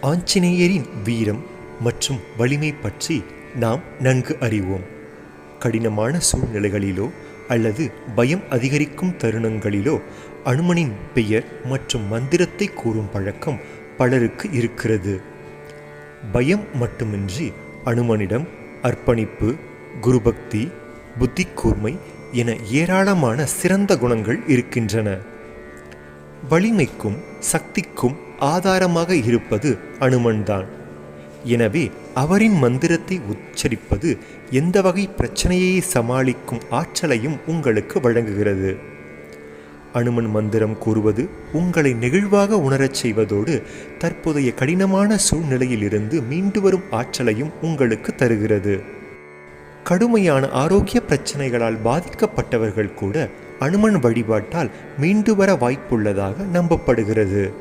ஆஞ்சநேயரின் வீரம் மற்றும் வலிமை பற்றி நாம் நன்கு அறிவோம். கடினமான சூழ்நிலைகளிலோ அல்லது பயம் அதிகரிக்கும் தருணங்களிலோ அனுமனின் பெயர் மற்றும் மந்திரத்தை கூறும் பழக்கம் பலருக்கு இருக்கிறது. பயம் மட்டுமின்றி அனுமனிடம் அர்ப்பணிப்பு, குருபக்தி, புத்தி கூர்மை என ஏராளமான சிறந்த குணங்கள் இருக்கின்றன. வலிமைக்கும் சக்திக்கும் ஆதாரமாக இருப்பது அனுமன்தான். எனவே அவரின் மந்திரத்தை உச்சரிப்பது எந்த வகை பிரச்சனையை சமாளிக்கும் ஆற்றலையும் உங்களுக்கு வழங்குகிறது. அனுமன் மந்திரம் கூறுவது உங்களை நெகிழ்வாக உணரச் செய்வதோடு தற்போதைய கடினமான சூழ்நிலையிலிருந்து மீண்டு வரும் ஆற்றலையும் உங்களுக்கு தருகிறது. கடுமையான ஆரோக்கிய பிரச்சனைகளால் பாதிக்கப்பட்டவர்கள் கூட அனுமன் வழிபாட்டால் மீண்டு வர வாய்ப்புள்ளதாக நம்பப்படுகிறது.